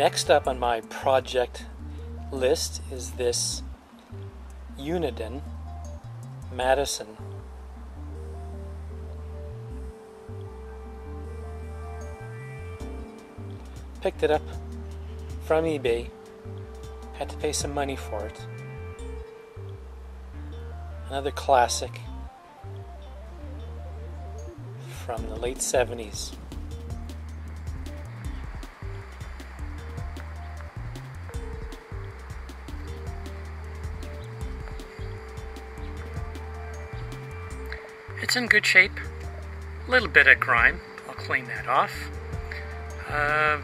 Next up on my project list is this Uniden Madison. Picked it up from eBay, had to pay some money for it. Another classic from the late 70s. It's in good shape. A little bit of grime. I'll clean that off. Got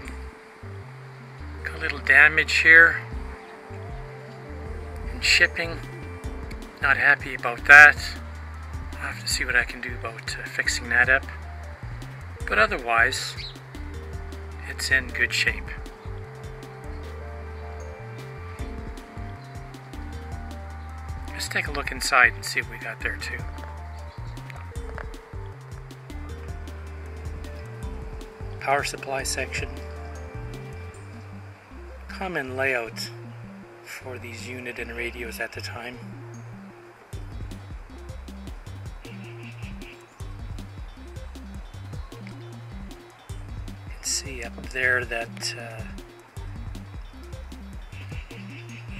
a little damage here in shipping. Not happy about that. I'll have to see what I can do about fixing that up. But otherwise, it's in good shape. Let's take a look inside and see what we got there too. Power supply section. Common layout for these Uniden radios at the time. You can see up there that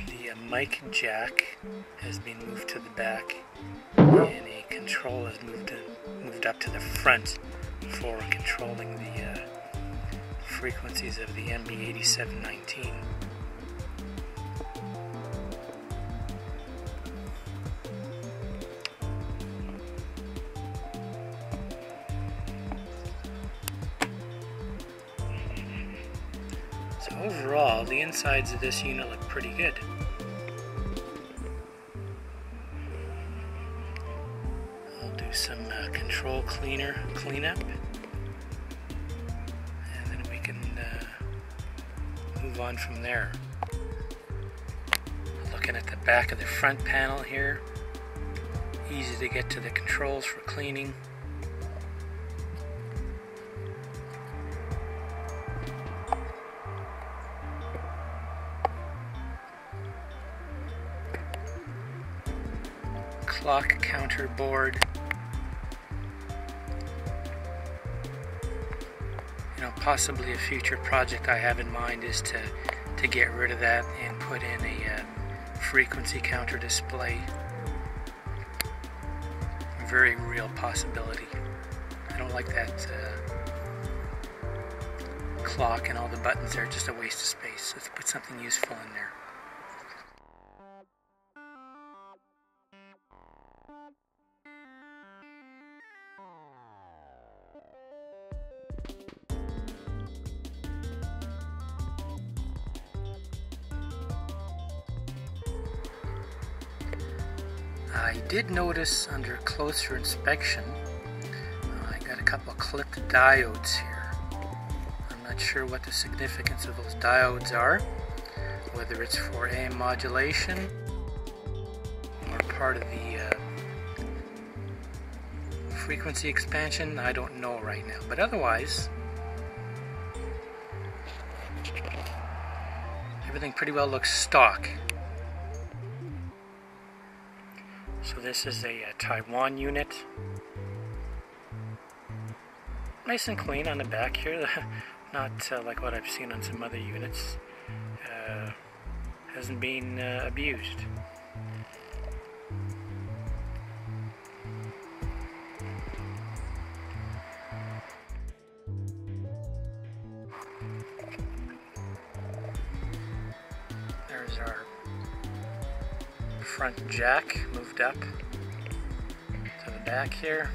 the mic jack has been moved to the back, and a control has moved up to the front for controlling the frequencies of the MB8719. So overall, the insides of this unit look pretty good. I'll do some control cleanup. Move on from there. Looking at the back of the front panel here, easy to get to the controls for cleaning. Clock counter board. Possibly a future project I have in mind is to get rid of that and put in a frequency counter display. A very real possibility. I don't like that clock and all the buttons there, just a waste of space. Let's put something useful in there. I did notice under closer inspection, I got a couple of clipped diodes here. I'm not sure what the significance of those diodes are, whether it's for AM modulation or part of the frequency expansion. I don't know right now, but otherwise everything pretty well looks stock. So this is a Taiwan unit. Nice and clean on the back here, not like what I've seen on some other units. Hasn't been abused. There's our front jack moved up to the back here.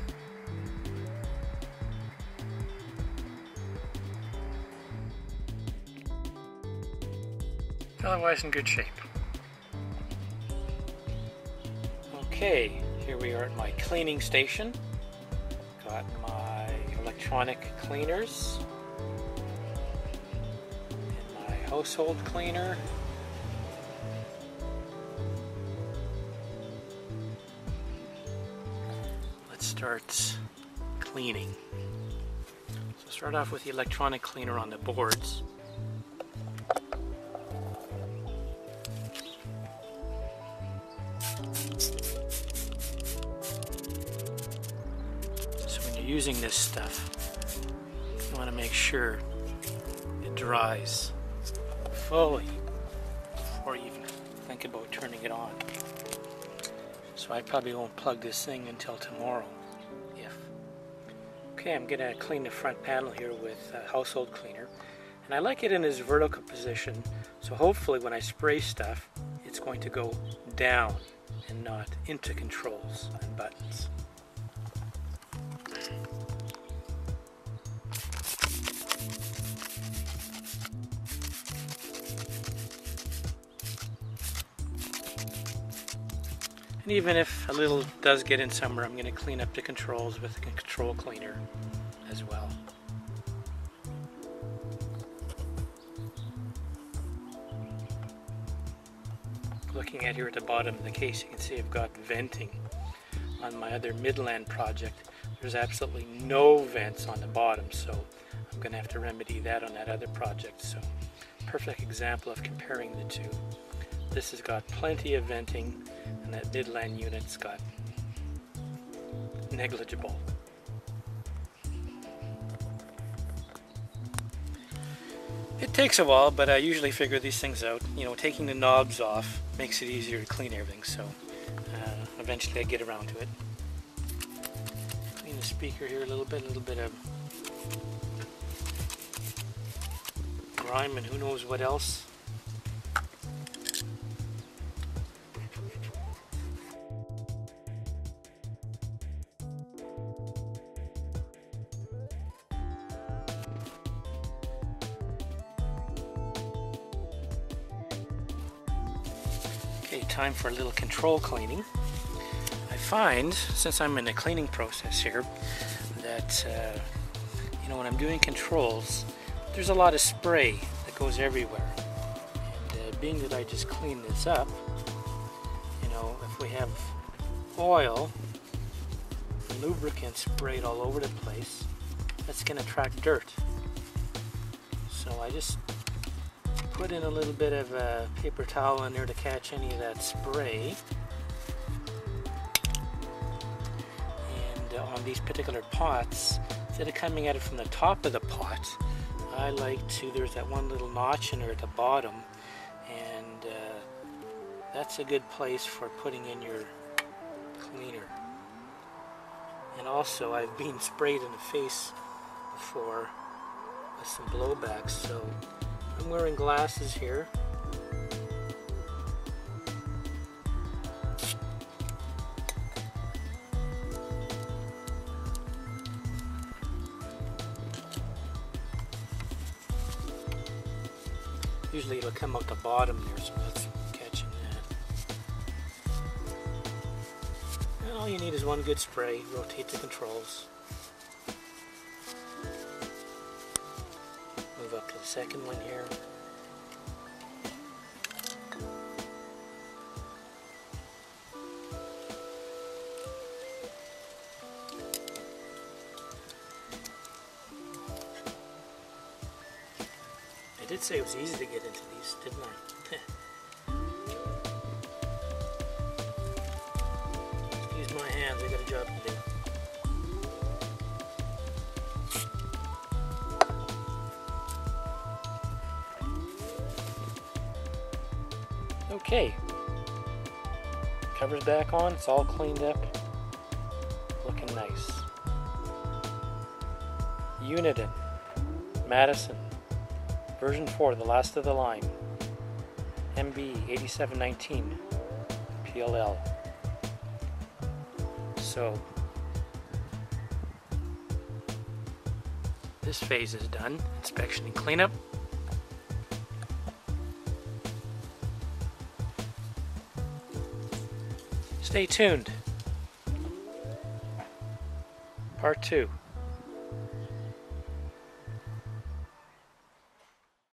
Otherwise in good shape. Okay, here we are at my cleaning station. Got my electronic cleaners and my household cleaner. Let's start cleaning. So start off with the electronic cleaner on the boards. using this stuff, you want to make sure it dries fully before you even think about turning it on. So I probably won't plug this thing until tomorrow. Okay, I'm going to clean the front panel here with household cleaner. And I like it in this vertical position, so hopefully when I spray stuff, it's going to go down and not into controls and buttons. And even if a little does get in somewhere, I'm going to clean up the controls with the control cleaner as well. Looking at here at the bottom of the case, you can see I've got venting. On my other Midland project, there's absolutely no vents on the bottom, so I'm going to have to remedy that on that other project. So, perfect example of comparing the two. This has got plenty of venting, and that Midland unit's got negligible. It takes a while, but I usually figure these things out. You know, taking the knobs off makes it easier to clean everything, so eventually I get around to it. Clean the speaker here a little bit of grime and who knows what else. Okay, time for a little control cleaning. I find, since I'm in the cleaning process here, that you know, when I'm doing controls, there's a lot of spray that goes everywhere. And being that I just clean this up, you know, if we have oil, lubricant sprayed all over the place, that's going to attract dirt. So I just put in a little bit of a paper towel in there to catch any of that spray. And on these particular pots, instead of coming at it from the top of the pot, I like to, there's that one little notch in there at the bottom, and that's a good place for putting in your cleaner. And also, I've been sprayed in the face before with some blowbacks, so I'm wearing glasses here. Usually it'll come out the bottom there, so that's catching that. And all you need is one good spray. Rotate the controls. Move up to the second one here. I did say it was easy to get into these, didn't I? Excuse my hands, I got a job to do. Okay, cover's back on, it's all cleaned up, looking nice. Uniden Madison version 4, the last of the line, MB 8719 PLL. So this phase is done, inspection and cleanup. Stay tuned. Part 2.